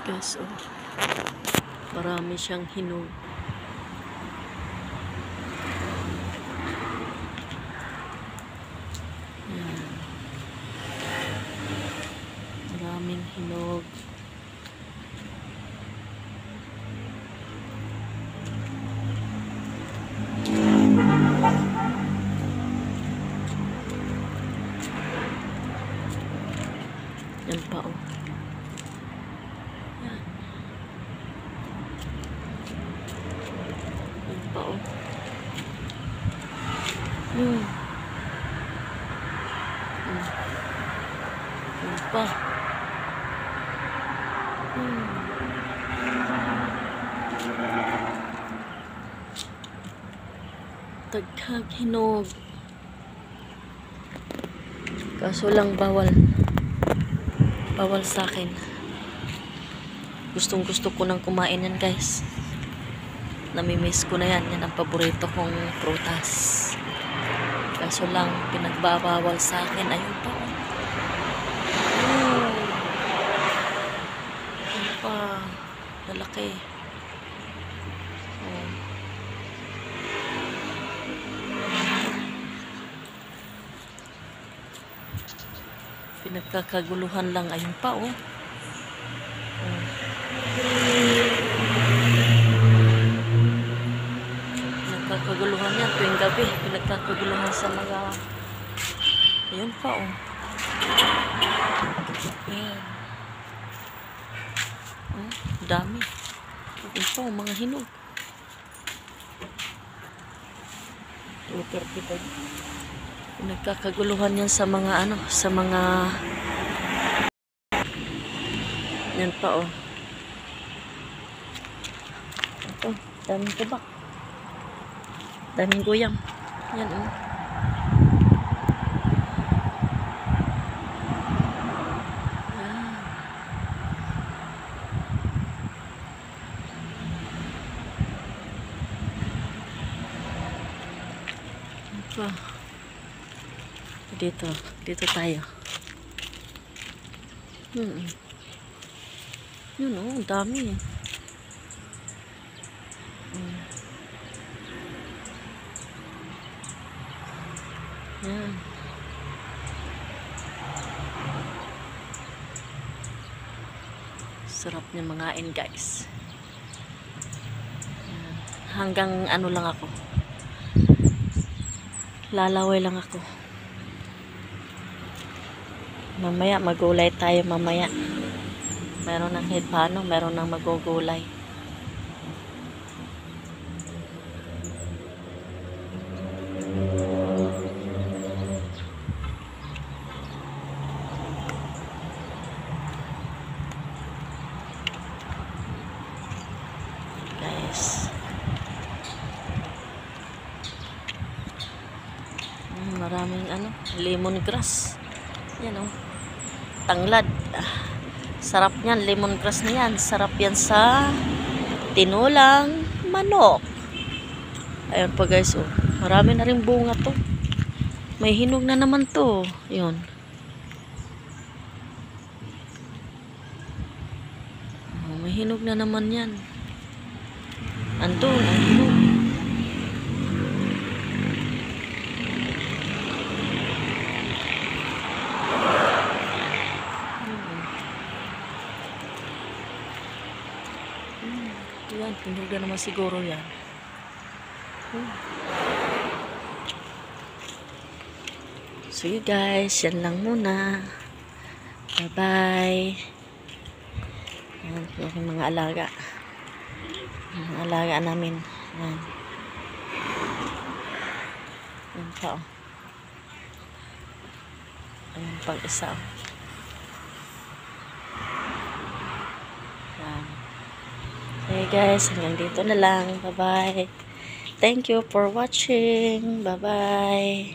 Guys, oh. Marami siyang hinog. Yan. Maraming hinog. Yan pa, oh. Yan. Yan pa, oh. Yan pa. Daghang hinog. Kaso lang bawal sa akin. Gustong gusto ko nang kumain yan, guys. Namimiss ko na yan. Yan ang paborito kong prutas. Kaso lang pinagbabawal sa akin. Ayun pa, oh. Ayun pa, lalaki. Oh. Pinagkakaguluhan lang. Ayun pa, oh. Pinagkakaguluhan yan tuwing gabi. Pinagkakaguluhan sa mga... Ayun pa, oh. Ayan. Oh, dami. Ayun pa, oh, mga hinog. Pinagkakaguluhan yan sa mga ano, sa mga... Yan pa, oh. Ito, daming tabak. Daming guyam. Yan, oh. Yan pa. Dito tayo. Yun, oh, dami. Yan. Sarap niya mangain, guys. Yan. Hanggang ano lang ako. Lalaway lang ako. Mamaya magulay tayo mamaya. Meron ng kahit paano, meron ng magugulay. Guys. Maraming ano, lemongrass. Yan, oh. Tanglad. Sarap niyan, lemongrass niyan. Sarap yan sa tinulang manok. Ayun pa, guys, oh. Marami na rin bunga to. May hinog na naman to. Yun. Oh, may hinog na naman yan. Andun, ang hinog. Yan, hinog na naman siguro yan. Sige, guys, yan lang muna. Bye-bye. Yan, yung mga alaga. Mga alaga namin. Yan. Yan pa, oh. Ayan pang isa, oh. Yan. Okay, guys, hanggang dito na lang. Bye-bye. Thank you for watching. Bye-bye.